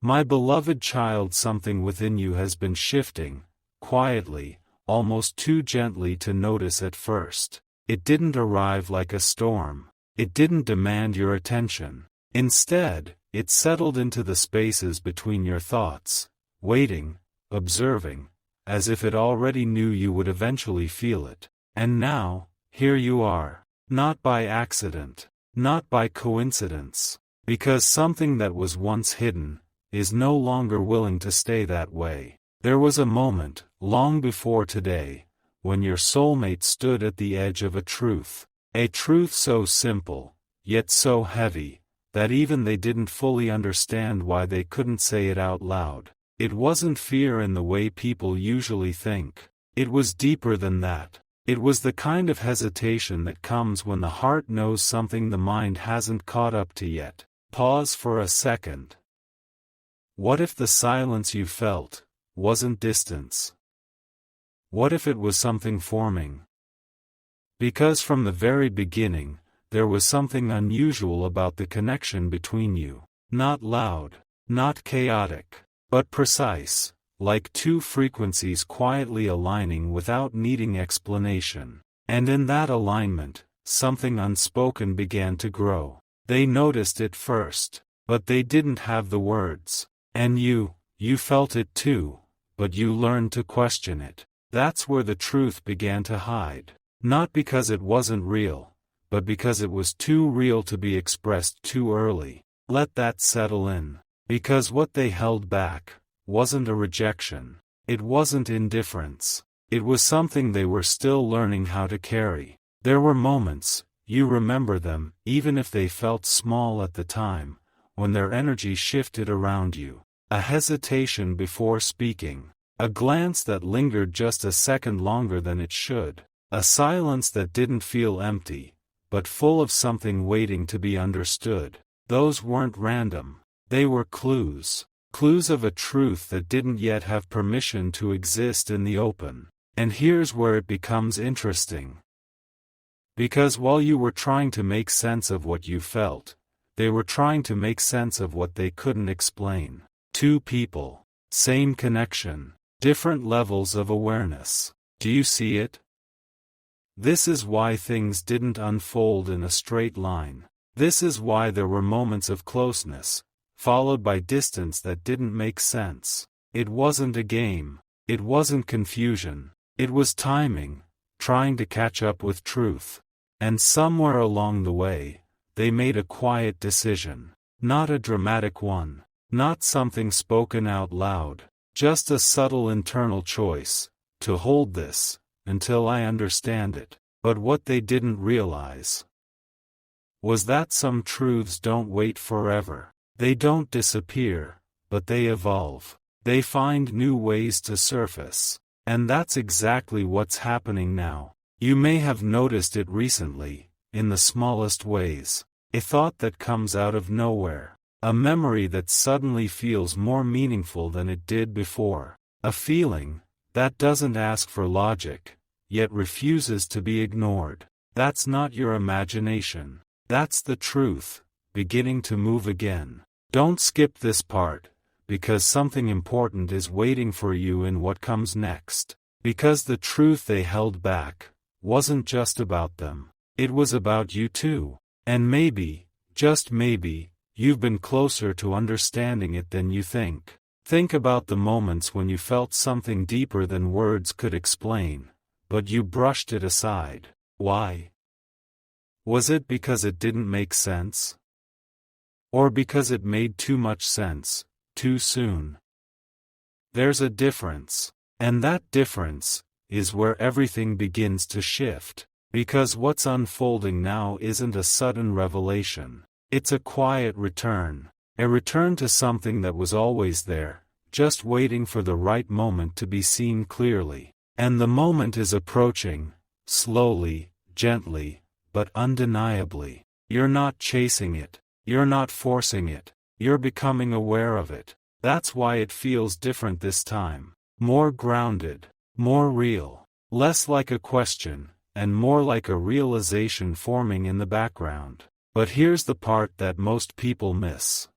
My beloved child, something within you has been shifting, quietly, almost too gently to notice at first. It didn't arrive like a storm. It didn't demand your attention. Instead, it settled into the spaces between your thoughts, waiting, observing, as if it already knew you would eventually feel it. And now, here you are. Not by accident, not by coincidence, because something that was once hidden is no longer willing to stay that way. There was a moment, long before today, when your soulmate stood at the edge of a truth so simple, yet so heavy, that even they didn't fully understand why they couldn't say it out loud. It wasn't fear in the way people usually think. It was deeper than that. It was the kind of hesitation that comes when the heart knows something the mind hasn't caught up to yet. Pause for a second. What if the silence you felt wasn't distance? What if it was something forming? Because from the very beginning, there was something unusual about the connection between you. Not loud, not chaotic, but precise, like two frequencies quietly aligning without needing explanation. And in that alignment, something unspoken began to grow. They noticed it first, but they didn't have the words. And you felt it too, but you learned to question it. That's where the truth began to hide. Not because it wasn't real, but because it was too real to be expressed too early. Let that settle in. Because what they held back wasn't a rejection. It wasn't indifference. It was something they were still learning how to carry. There were moments, you remember them, even if they felt small at the time, when their energy shifted around you. A hesitation before speaking. A glance that lingered just a second longer than it should. A silence that didn't feel empty, but full of something waiting to be understood. Those weren't random. They were clues. Clues of a truth that didn't yet have permission to exist in the open. And here's where it becomes interesting. Because while you were trying to make sense of what you felt, they were trying to make sense of what they couldn't explain. Two people, same connection, different levels of awareness. Do you see it? This is why things didn't unfold in a straight line. This is why there were moments of closeness, followed by distance that didn't make sense. It wasn't a game. It wasn't confusion. It was timing, trying to catch up with truth. And somewhere along the way, they made a quiet decision. Not a dramatic one. Not something spoken out loud. Just a subtle internal choice, to hold this, until I understand it. But what they didn't realize was that some truths don't wait forever. They don't disappear, but they evolve. They find new ways to surface. And that's exactly what's happening now. You may have noticed it recently, in the smallest ways. A thought that comes out of nowhere. A memory that suddenly feels more meaningful than it did before. A feeling that doesn't ask for logic, yet refuses to be ignored. That's not your imagination. That's the truth, beginning to move again. Don't skip this part, because something important is waiting for you in what comes next. Because the truth they held back wasn't just about them. It was about you too. And maybe, just maybe, you've been closer to understanding it than you think. Think about the moments when you felt something deeper than words could explain, but you brushed it aside. Why? Was it because it didn't make sense? Or because it made too much sense, too soon? There's a difference. And that difference is where everything begins to shift. Because what's unfolding now isn't a sudden revelation. It's a quiet return. A return to something that was always there, just waiting for the right moment to be seen clearly. And the moment is approaching, slowly, gently, but undeniably. You're not chasing it. You're not forcing it. You're becoming aware of it. That's why it feels different this time. More grounded, more real, less like a question, and more like a realization forming in the background. But here's the part that most people miss.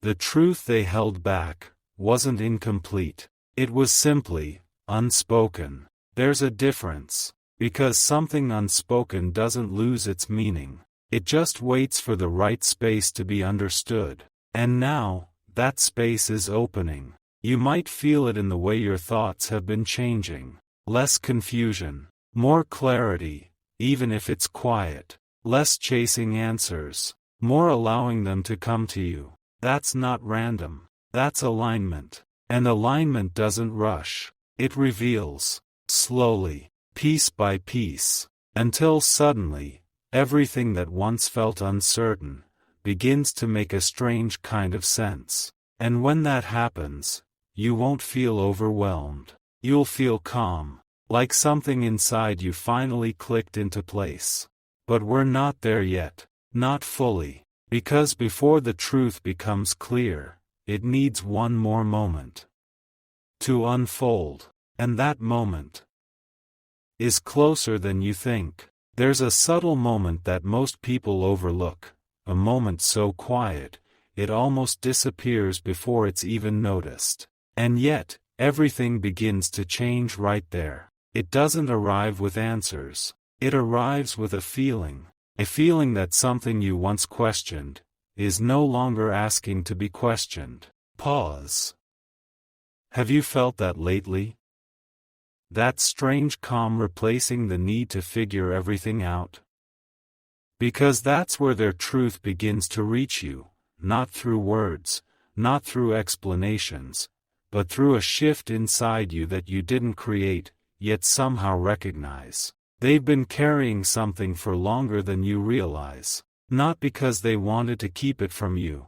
The truth they held back wasn't incomplete. It was simply unspoken. There's a difference. Because something unspoken doesn't lose its meaning. It just waits for the right space to be understood. And now, that space is opening. You might feel it in the way your thoughts have been changing. Less confusion. More clarity, even if it's quiet. Less chasing answers. More allowing them to come to you. That's not random. That's alignment. And alignment doesn't rush. It reveals. Slowly. Piece by piece. Until suddenly, everything that once felt uncertain begins to make a strange kind of sense. And when that happens, you won't feel overwhelmed. You'll feel calm, like something inside you finally clicked into place. But we're not there yet, not fully, because before the truth becomes clear, it needs one more moment to unfold. And that moment is closer than you think. There's a subtle moment that most people overlook, a moment so quiet, it almost disappears before it's even noticed. And yet, everything begins to change right there. It doesn't arrive with answers. It arrives with a feeling that something you once questioned is no longer asking to be questioned. Pause. Have you felt that lately? That strange calm replacing the need to figure everything out? Because that's where their truth begins to reach you, not through words, not through explanations, but through a shift inside you that you didn't create, yet somehow recognize. They've been carrying something for longer than you realize, not because they wanted to keep it from you,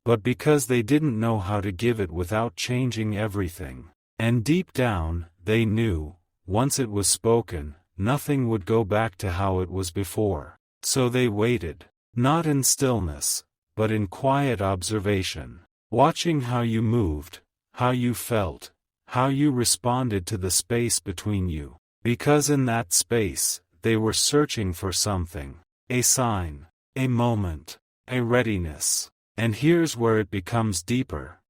but because they didn't know how to give it without changing everything. And deep down, they knew, once it was spoken, nothing would go back to how it was before. So they waited, not in stillness, but in quiet observation, watching how you moved, how you felt, how you responded to the space between you. Because in that space, they were searching for something, a sign, a moment, a readiness. And here's where it becomes deeper.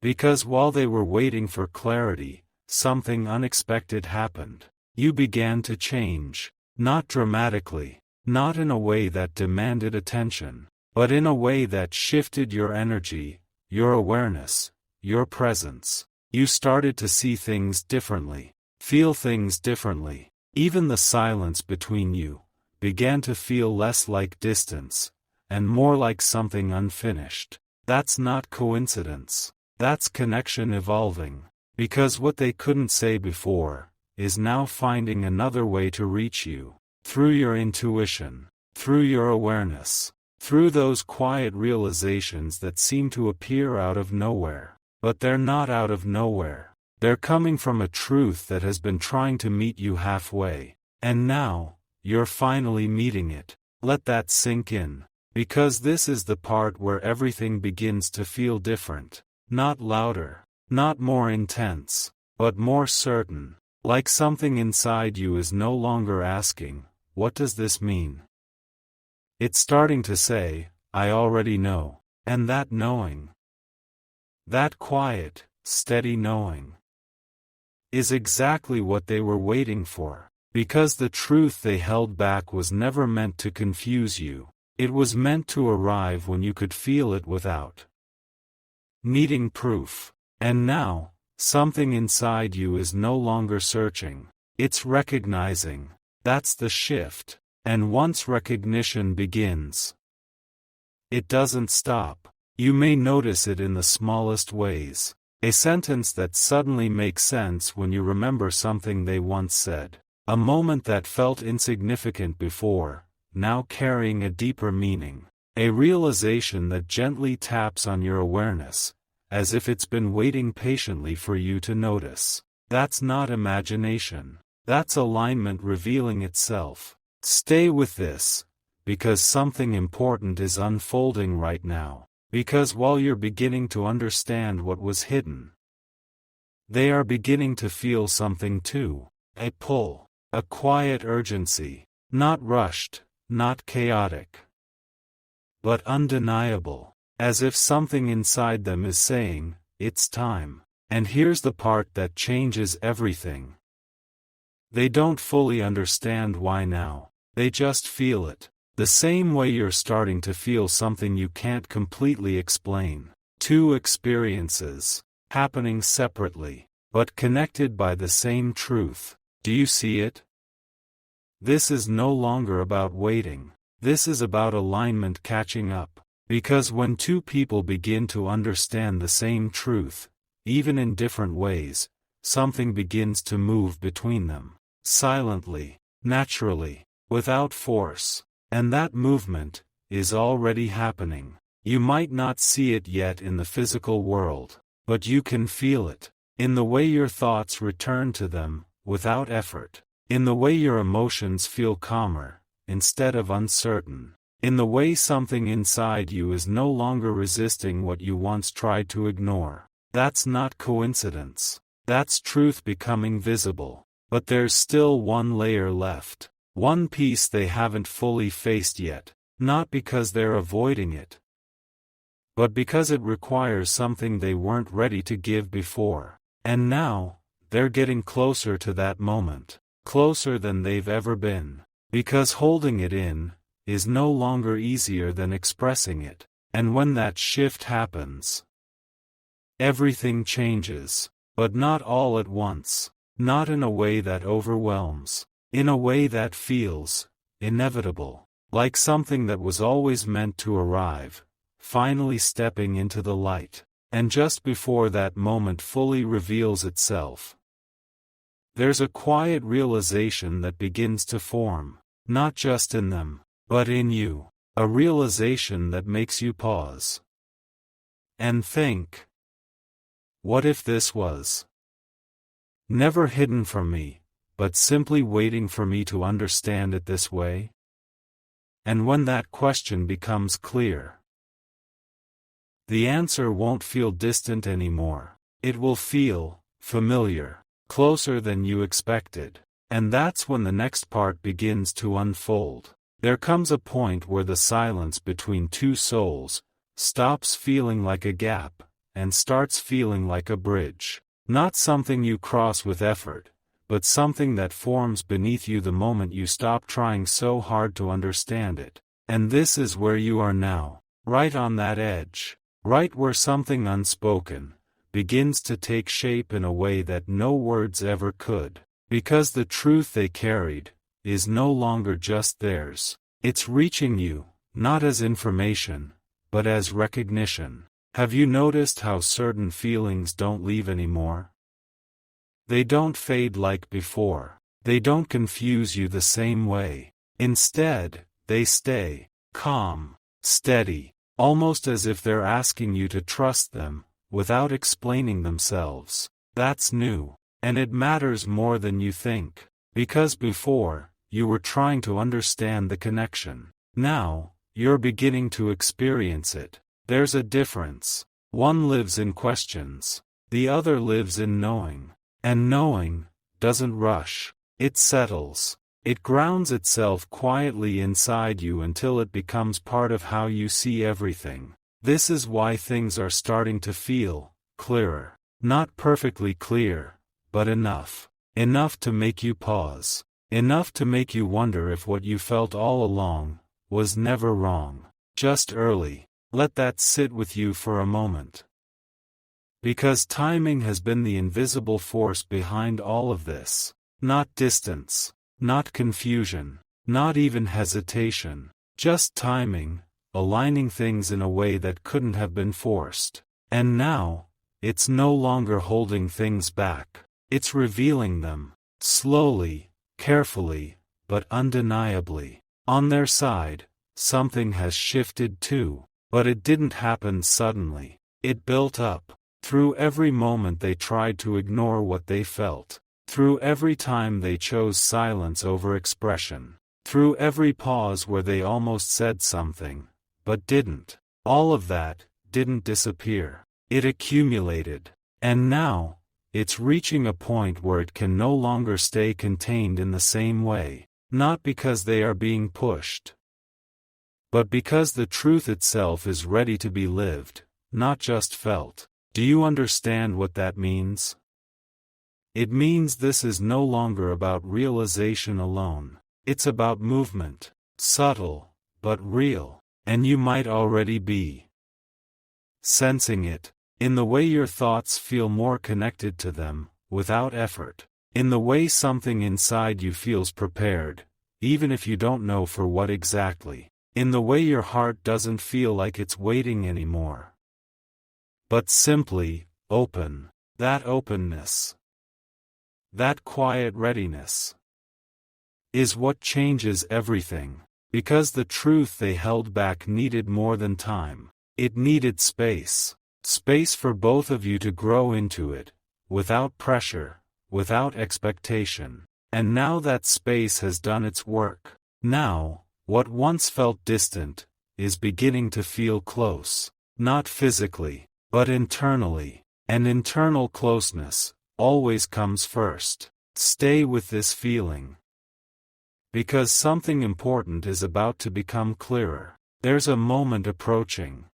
Because while they were waiting for clarity, something unexpected happened. You began to change, not dramatically, not in a way that demanded attention, but in a way that shifted your energy, your awareness, your presence. You started to see things differently, feel things differently. Even the silence between you began to feel less like distance, and more like something unfinished. That's not coincidence. That's connection evolving, because what they couldn't say before is now finding another way to reach you, through your intuition, through your awareness, through those quiet realizations that seem to appear out of nowhere. But they're not out of nowhere. They're coming from a truth that has been trying to meet you halfway, and now, you're finally meeting it. Let that sink in, because this is the part where everything begins to feel different. Not louder, not more intense, but more certain, like something inside you is no longer asking, "What does this mean?" It's starting to say, "I already know." And that knowing, that quiet, steady knowing, is exactly what they were waiting for, because the truth they held back was never meant to confuse you. It was meant to arrive when you could feel it without needing proof. And now, something inside you is no longer searching. It's recognizing. That's the shift. And once recognition begins, it doesn't stop. You may notice it in the smallest ways. A sentence that suddenly makes sense when you remember something they once said. A moment that felt insignificant before, now carrying a deeper meaning. A realization that gently taps on your awareness, as if it's been waiting patiently for you to notice. That's not imagination. That's alignment revealing itself. Stay with this, because something important is unfolding right now. Because while you're beginning to understand what was hidden, they are beginning to feel something too. A pull, a quiet urgency, not rushed, not chaotic, but undeniable. as if something inside them is saying, "It's time." And here's the part that changes everything. They don't fully understand why now. They just feel it. The same way you're starting to feel something you can't completely explain. Two experiences, happening separately, but connected by the same truth. Do you see it? This is no longer about waiting. This is about alignment catching up. Because when two people begin to understand the same truth, even in different ways, something begins to move between them. Silently, naturally, without force. And that movement is already happening. You might not see it yet in the physical world, but you can feel it. In the way your thoughts return to them, without effort. In the way your emotions feel calmer, instead of uncertain. In the way something inside you is no longer resisting what you once tried to ignore. That's not coincidence. That's truth becoming visible. But there's still one layer left. One piece they haven't fully faced yet. Not because they're avoiding it, but because it requires something they weren't ready to give before. And now, they're getting closer to that moment. Closer than they've ever been. Because holding it in is no longer easier than expressing it. And when that shift happens, everything changes. But not all at once. Not in a way that overwhelms. In a way that feels inevitable. Like something that was always meant to arrive, finally stepping into the light. And just before that moment fully reveals itself, there's a quiet realization that begins to form. Not just in them, but in you. A realization that makes you pause and think, what if this was never hidden from me, but simply waiting for me to understand it this way? And when that question becomes clear, the answer won't feel distant anymore. It will feel familiar, closer than you expected. And that's when the next part begins to unfold. There comes a point where the silence between two souls stops feeling like a gap and starts feeling like a bridge. Not something you cross with effort, but something that forms beneath you the moment you stop trying so hard to understand it. And this is where you are now, right on that edge, right where something unspoken begins to take shape in a way that no words ever could. Because the truth they carried is no longer just theirs. It's reaching you, not as information, but as recognition. Have you noticed how certain feelings don't leave anymore? They don't fade like before. They don't confuse you the same way. Instead, they stay calm, steady, almost as if they're asking you to trust them, without explaining themselves. That's new. And it matters more than you think. Because before, you were trying to understand the connection. Now, you're beginning to experience it. There's a difference. One lives in questions. The other lives in knowing. And knowing doesn't rush. It settles. It grounds itself quietly inside you until it becomes part of how you see everything. This is why things are starting to feel clearer. Not perfectly clear, but enough. Enough to make you pause. Enough to make you wonder if what you felt all along was never wrong. Just early. Let that sit with you for a moment. Because timing has been the invisible force behind all of this. Not distance. Not confusion. Not even hesitation. Just timing, aligning things in a way that couldn't have been forced. And now, it's no longer holding things back. It's revealing them. Slowly, carefully, but undeniably. On their side, something has shifted too. But it didn't happen suddenly. It built up. Through every moment they tried to ignore what they felt. Through every time they chose silence over expression. Through every pause where they almost said something, but didn't. All of that didn't disappear. It accumulated. And now, it's reaching a point where it can no longer stay contained in the same way. Not because they are being pushed, but because the truth itself is ready to be lived, not just felt. Do you understand what that means? It means this is no longer about realization alone. It's about movement, subtle, but real, and you might already be sensing it, in the way your thoughts feel more connected to them, without effort, in the way something inside you feels prepared, even if you don't know for what exactly, in the way your heart doesn't feel like it's waiting anymore, but simply open. That openness, that quiet readiness, is what changes everything, because the truth they held back needed more than time. It needed space. Space for both of you to grow into it, without pressure, without expectation. And now that space has done its work. Now, what once felt distant, is beginning to feel close. Not physically, but internally. And internal closeness always comes first. Stay with this feeling, because something important is about to become clearer. There's a moment approaching.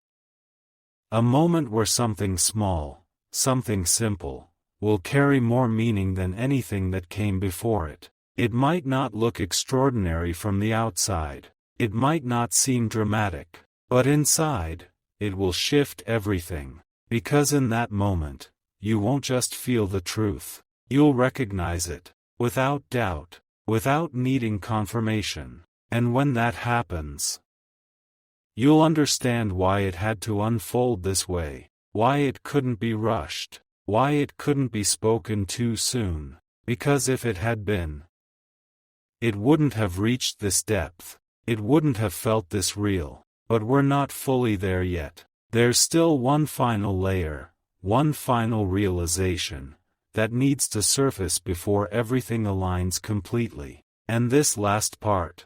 A moment where something small, something simple, will carry more meaning than anything that came before it. It might not look extraordinary from the outside. It might not seem dramatic. But inside, it will shift everything. Because in that moment, you won't just feel the truth. You'll recognize it, without doubt, without needing confirmation. And when that happens, you'll understand why it had to unfold this way, why it couldn't be rushed, why it couldn't be spoken too soon, because if it had been, it wouldn't have reached this depth, it wouldn't have felt this real. But we're not fully there yet. There's still one final layer, one final realization, that needs to surface before everything aligns completely. And this last part,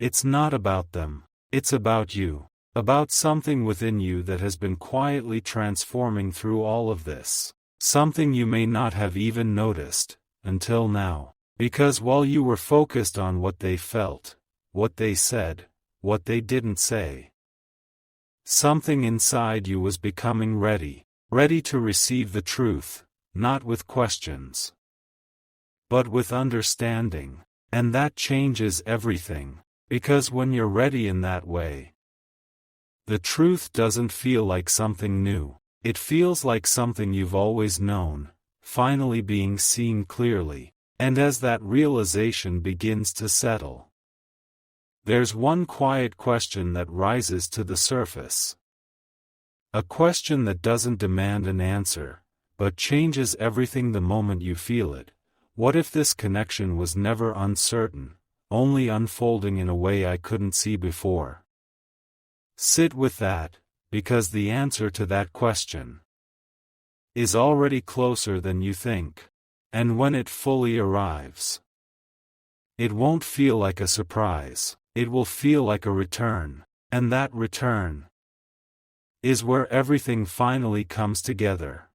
it's not about them. It's about you, about something within you that has been quietly transforming through all of this, something you may not have even noticed, until now, because while you were focused on what they felt, what they said, what they didn't say, something inside you was becoming ready to receive the truth, not with questions, but with understanding, and that changes everything. Because when you're ready in that way, the truth doesn't feel like something new. It feels like something you've always known, finally being seen clearly. And as that realization begins to settle, there's one quiet question that rises to the surface. A question that doesn't demand an answer, but changes everything the moment you feel it. What if this connection was never uncertain, only unfolding in a way I couldn't see before? Sit with that, because the answer to that question is already closer than you think. And when it fully arrives, it won't feel like a surprise, it will feel like a return, and that return is where everything finally comes together.